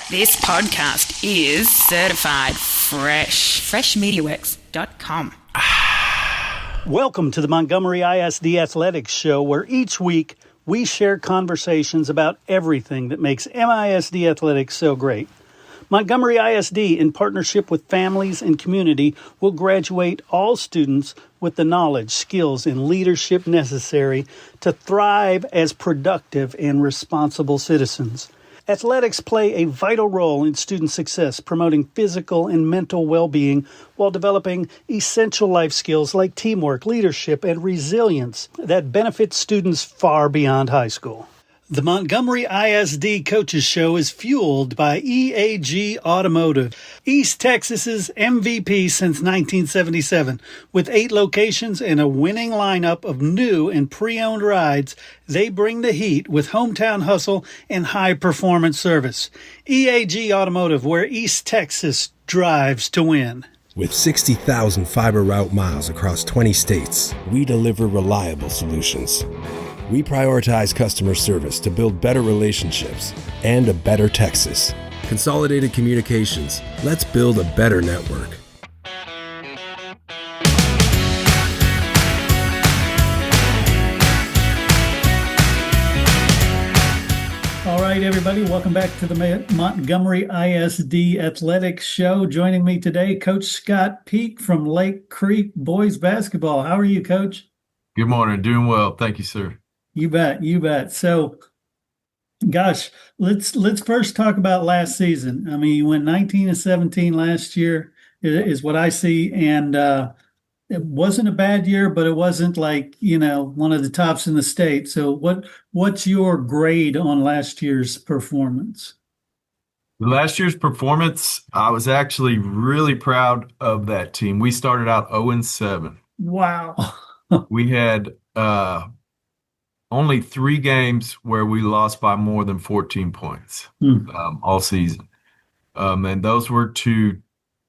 This podcast is certified fresh. Freshmediaworks.com. Welcome to the Montgomery ISD Athletics Show, where each week we share conversations about everything that makes MISD athletics so great. Montgomery ISD, in partnership with families and community, will graduate all students with the knowledge, skills, and leadership necessary to thrive as productive and responsible citizens. Athletics play a vital role in student success, promoting physical and mental well-being while developing essential life skills like teamwork, leadership, and resilience that benefit students far beyond high school. The Montgomery ISD Coaches Show is fueled by EAG Automotive, East Texas's MVP since 1977. With 8 locations and a winning lineup of new and pre-owned rides, they bring the heat with hometown hustle and high-performance service. EAG Automotive, where East Texas drives to win. With 60,000 fiber route miles across 20 states, we deliver reliable solutions. We prioritize customer service to build better relationships and a better Texas. Consolidated Communications. Let's build a better network. All right, everybody, welcome back to the Montgomery ISD Athletics Show. Joining me today, Coach Scott Peak from Lake Creek Boys Basketball. How are you, Coach? Good morning. Doing well. Thank you, sir. You bet. So, gosh, let's first talk about last season. I mean, you went 19-17 last year is what I see, and it wasn't a bad year, but it wasn't like, one of the tops in the state. So what's your grade on last year's performance? Last year's performance, I was actually really proud of that team. We started out 0-7. Wow. We had only 3 games where we lost by more than 14 points all season. And those were to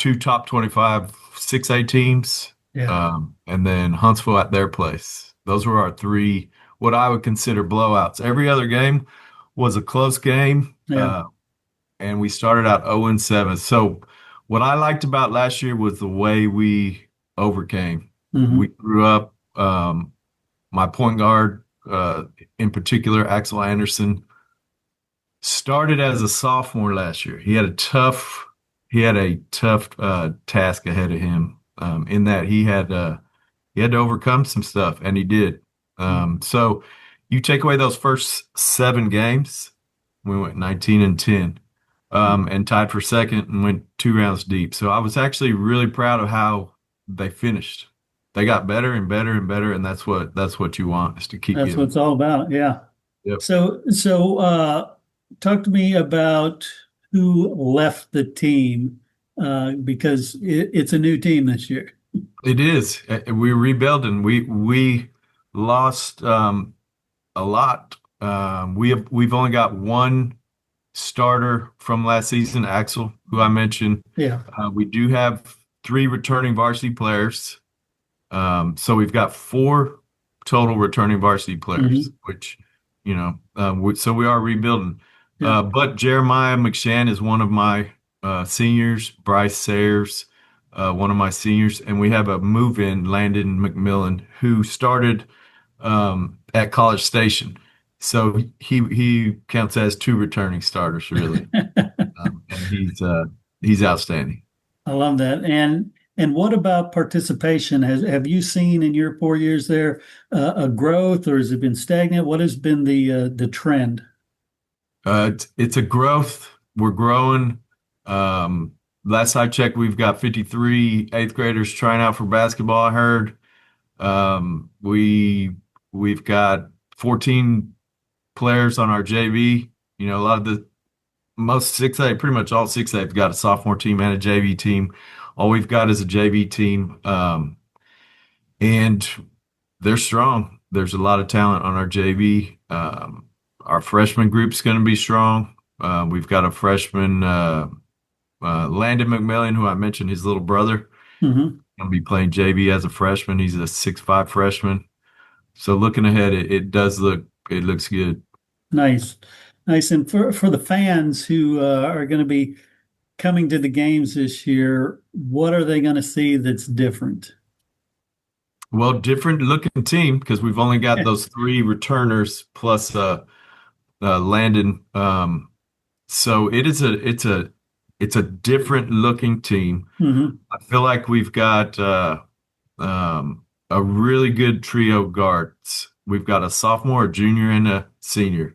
2 top 25 6A teams. Yeah. And then Huntsville at their place. Those were our 3, what I would consider blowouts. Every other game was a close game. Yeah. And we started out 0-7. So what I liked about last year was the way we overcame. Mm-hmm. We grew up. My point guard, in particular, Axel Anderson, started as a sophomore last year. He had a tough task ahead of him. In that he had to overcome some stuff, and he did. So you take away those first 7 games, we went 19-10, and tied for second and went 2 rounds deep. So I was actually really proud of how they finished. They got better and better and better, and that's what you want, is to keep. That's what it's all about. Yeah. Yep. So talk to me about who left the team. Because it's a new team this year. It is. We're rebuilding. We lost a lot. We've only got 1 starter from last season, Axel, who I mentioned. Yeah. We do have 3 returning varsity players. So we've got 4 total returning varsity players, which, so we are rebuilding. Yeah. But Jeremiah McShann is one of my seniors. Bryce Sayers, one of my seniors, and we have a move-in, Landon McMillan, who started at College Station. So he counts as 2 returning starters, really, and he's outstanding. I love that. And what about participation? Have you seen in your 4 years there a growth, or has it been stagnant? What has been the trend? It's a growth. We're growing. Last I checked, we've got 53 8th graders trying out for basketball, I heard. We've got 14 players on our JV. A lot of most 6A, pretty much all 6A have got a sophomore team and a JV team. All we've got is a JV team. And they're strong. There's a lot of talent on our JV. Our freshman group's going to be strong. We've got a freshman, Landon McMillan, who I mentioned, his little brother. Mm-hmm. Going to be playing JV as a freshman. He's a 6'5" freshman. So looking ahead, it looks good. Nice. Nice. And for the fans who are going to be coming to the games this year, what are they going to see that's different? Well, different looking team because we've only got those three returners plus Landon. So it's a different looking team. Hmm. I feel like we've got a really good trio guards. We've got a sophomore, a junior, and a senior.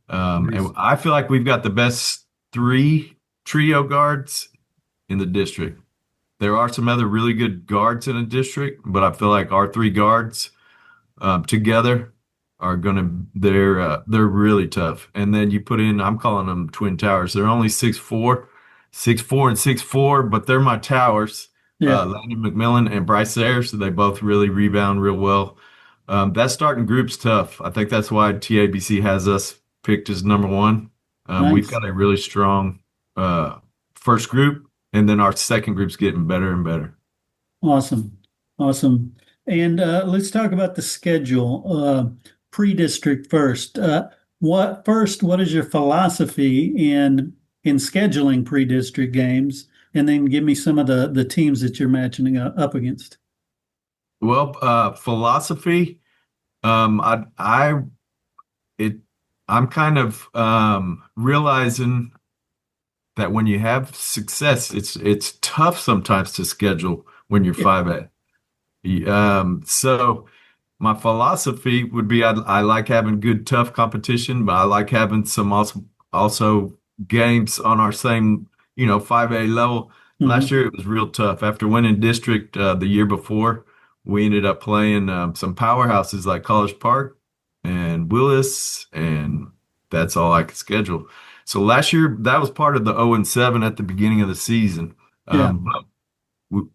Nice. And I feel like we've got the best three trio guards in the district. There are some other really good guards in the district, but I feel like our three guards together are they're really tough. And then you put in, I'm calling them twin towers. They're only 6'4", 6'4", and 6'4", but they're my towers. Yeah. Landon McMillan and Bryce Ayers, so they both really rebound real well. That starting group's tough. I think that's why TABC has us picked as number one. We've Nice. got a really strong first group, and then our second group's getting better and better. Awesome. Awesome. And let's talk about the schedule. Pre-district first. What is your philosophy in scheduling pre-district games? And then give me some of the teams that you're matching up against. Well, philosophy, I it I'm kind of realizing that when you have success, it's tough sometimes to schedule when you're Yeah. 5A. So my philosophy would be I like having good, tough competition, but I like having some also games on our same, 5A level. Mhm. Last year it was real tough. After winning district the year before, we ended up playing some powerhouses like College Park and Willis, and that's all I could schedule. So last year that was part of the 0-7 at the beginning of the season. Yeah. But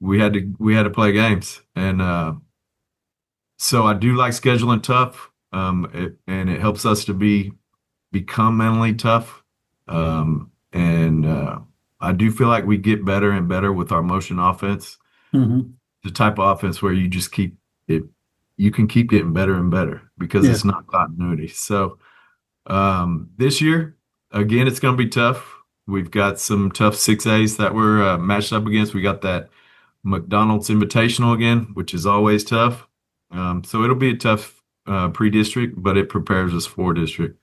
we had to play games, and so I do like scheduling tough, and it helps us to become mentally tough, and I do feel like we get better and better with our motion offense, Hmm. the type of offense where you just keep it, you can keep getting better and better because Yeah. it's not continuity. So this year, again, it's going to be tough. We've got some tough 6As that we're matched up against. We got that McDonald's Invitational again, which is always tough. So it'll be a tough pre-district, but it prepares us for district.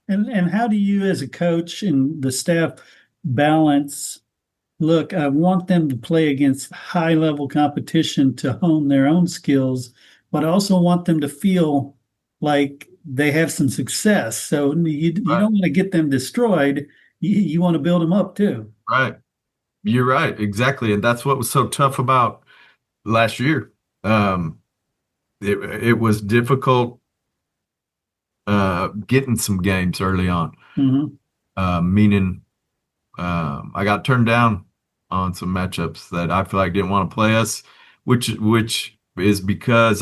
And how do you as a coach and the staff balance, look, I want them to play against high level competition to hone their own skills, but I also want them to feel like they have some success. So you Right, don't want to get them destroyed. You want to build them up too. right. You're right, exactly, and that's what was so tough about last year. Um, it was difficult getting some games early on, Hmm. meaning I got turned down on some matchups that I feel like didn't want to play us, which is because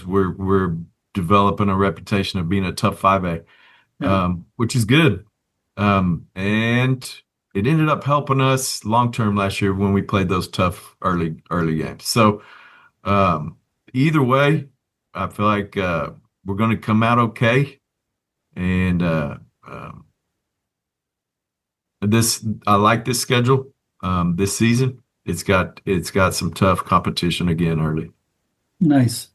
we're developing a reputation of being a tough 5A, Yeah. which is good. And it ended up helping us long term last year when we played those tough early games. So either way, I feel like we're going to come out okay. And this I like this schedule this season. It's got some tough competition again early. Nice.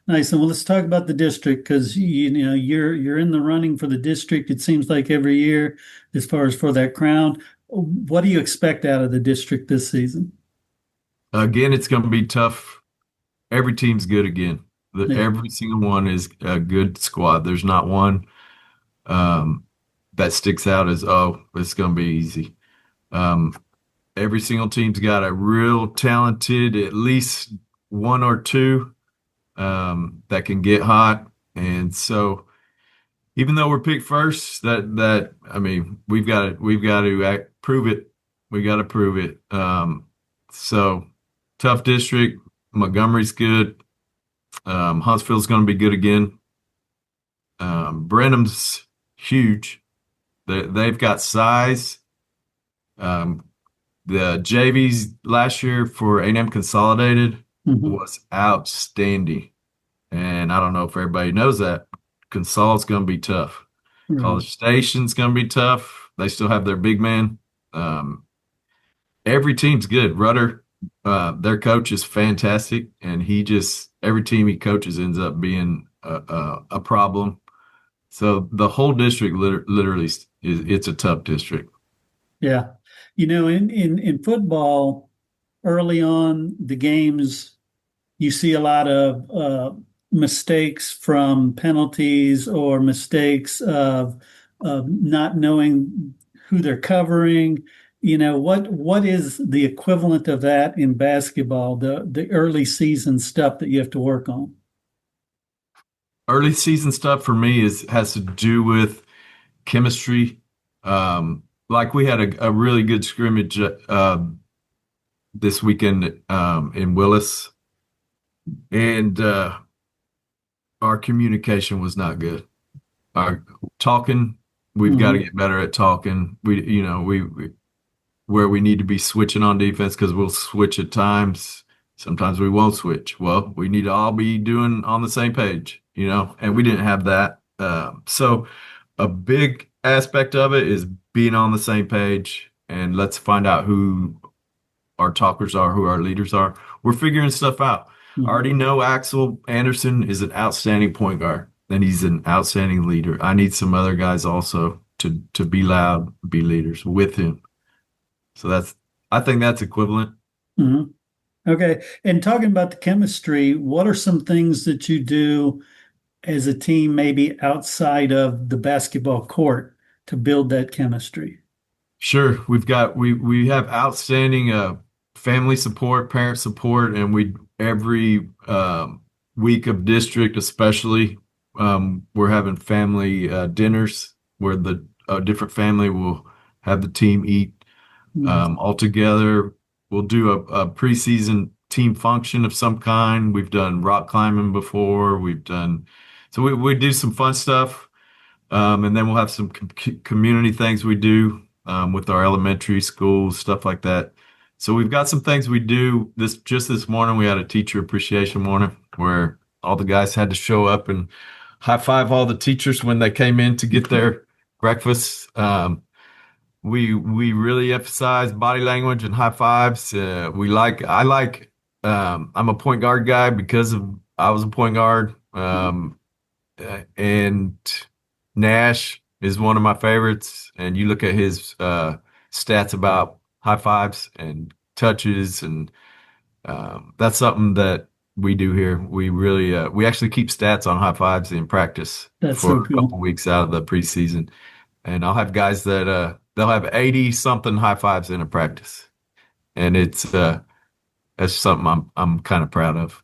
Nice. And well, let's talk about the district because you're in the running for the district, it seems like every year as far as for that crown. What do you expect out of the district this season? Again, it's going to be tough. Every team's good again. Yeah. Every single one is a good squad. There's not one that sticks out as, oh, it's going to be easy. Um, every single team's got a real talented, at least one or two that can get hot. And so even though we're picked first, that I mean, we've got to prove it. We got to prove it. So tough district. Montgomery's good. Huntsville's going to be good again. Brenham's huge. They've got size. Um, the JVs last year for A&M Consolidated Mhm. was outstanding. And I don't know if everybody knows that. Consol's going to be tough. Right. College Station's going to be tough. They still have their big man. Um, every team's good. Rudder, their coach is fantastic, and every team he coaches ends up being a problem. So the whole district literally it's a tough district. Yeah. In football, early on the games, you see a lot of mistakes from penalties or mistakes of not knowing who they're covering. What is the equivalent of that in basketball, the early season stuff that you have to work on? Early season stuff for me has to do with chemistry. Like we had a really good scrimmage this weekend in Willis, and our communication was not good. Our talking, we've got to get better at talking. We where we need to be switching on defense because we'll switch at times. Sometimes we won't switch. Well, we need to all be doing on the same page, and we didn't have that. So a big aspect of it is being on the same page, and let's find out who our talkers are, who our leaders are. We're figuring stuff out. I already know Axel Anderson is an outstanding point guard, and he's an outstanding leader. I need some other guys also to be loud, be leaders with him. So I think that's equivalent. Mm-hmm. Okay. And talking about the chemistry, what are some things that you do as a team, maybe outside of the basketball court, to build that chemistry? Sure. We have outstanding family support, parent support, and we every week of district, especially, we're having family dinners where the different family will have the team eat all together. We'll do a preseason team function of some kind. We've done rock climbing before. So we do some fun stuff, and then we'll have some community things we do with our elementary schools, stuff like that. So we've got some things we do. This morning we had a teacher appreciation morning where all the guys had to show up and high five all the teachers when they came in to get their breakfast. We really emphasize body language and high fives. I'm a point guard guy because I was a point guard. And Nash is one of my favorites. And you look at his stats about high fives and touches, and that's something that we do here. We actually keep stats on high fives in practice for a couple weeks out of the preseason. And I'll have guys that they'll have 80 something high fives in a practice, and that's something I'm kind of proud of.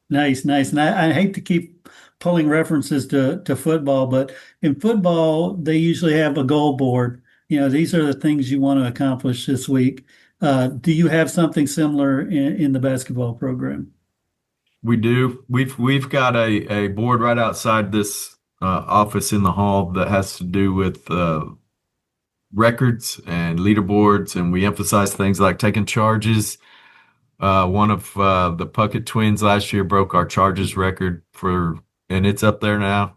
Nice, nice. And I hate to keep pulling references to football, but in football they usually have a goal board. These are the things you want to accomplish this week. Do you have something similar in the basketball program? We do. We've got a board right outside this office in the hall that has to do with records and leaderboards, and we emphasize things like taking charges. One of the Puckett twins last year broke our charges record and it's up there now.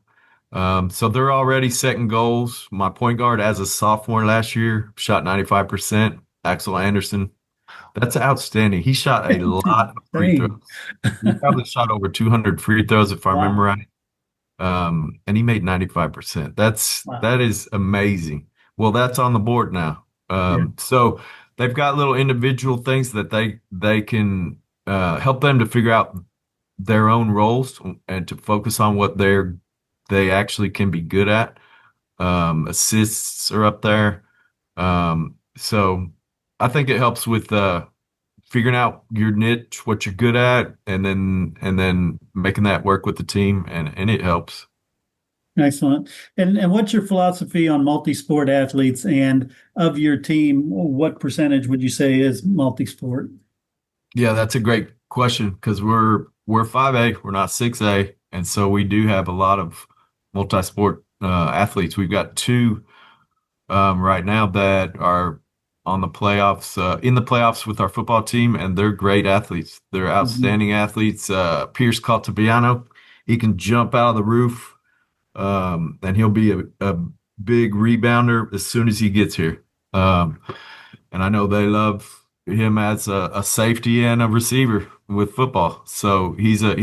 So they're already setting goals. My point guard as a sophomore last year shot 95%. Axel Anderson. That's outstanding. He shot a lot of free throws. He probably shot over 200 free throws if I remember right. And he made 95%. That is amazing. Well, that's on the board now. So they've got little individual things that they can help them to figure out their own roles and to focus on what they actually can be good at. Assists are up there. So I think it helps with figuring out your niche, what you're good at, and then making that work with the team, and it helps. Excellent. And what's your philosophy on multi-sport athletes, and of your team, what percentage would you say is multi-sport? Yeah, that's a great question because we're 5A, we're not 6A, and so we do have a lot of multi-sport athletes. We've got two right now that are on the playoffs, in the playoffs with our football team, and they're great athletes. They're outstanding athletes. Pierce Caltabiano, he can jump out of the roof. And he'll be a big rebounder as soon as he gets here. And I know they love him as a safety and a receiver with football. So he's a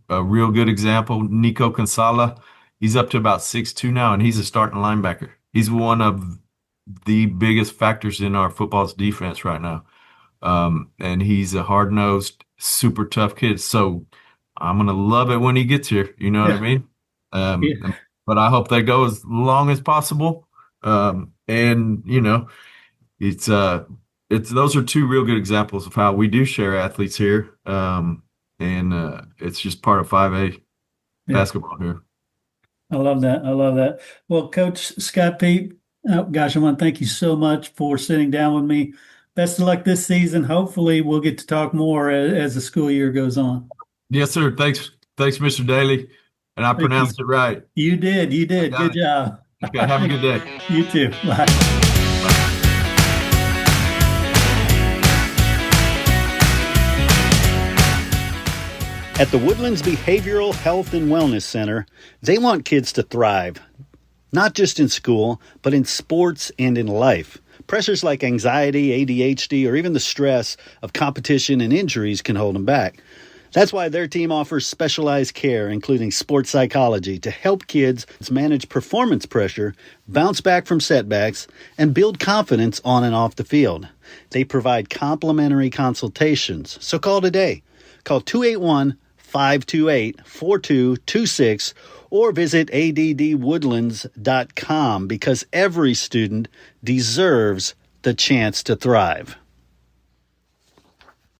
real good example. Nico Kansala, he's up to about 6'2" now, and he's a starting linebacker. He's one of the biggest factors in our football's defense right now. And he's a hard-nosed, super tough kid. So I'm going to love it when he gets here. You know what I mean? But I hope they go as long as possible. And, you know, it's those are two real good examples of how we do share athletes here. And it's just part of 5A basketball here. I love that. I love that. Well, Coach Scott Peet, oh, gosh, I want to thank you so much for sitting down with me. Best of luck this season. Hopefully we'll get to talk more as the school year goes on. Yes, sir. Thanks, Mr. Daly. And I pronounced it right. You did. Good job. Okay, have a good day. You too. Bye. At the Woodlands Behavioral Health and Wellness Center, they want kids to thrive, not just in school, but in sports and in life. Pressures like anxiety, ADHD, or even the stress of competition and injuries can hold them back. That's why their team offers specialized care, including sports psychology, to help kids manage performance pressure, bounce back from setbacks, and build confidence on and off the field. They provide complimentary consultations, so call today. Call 281-528-4226 or visit addwoodlands.com because every student deserves the chance to thrive.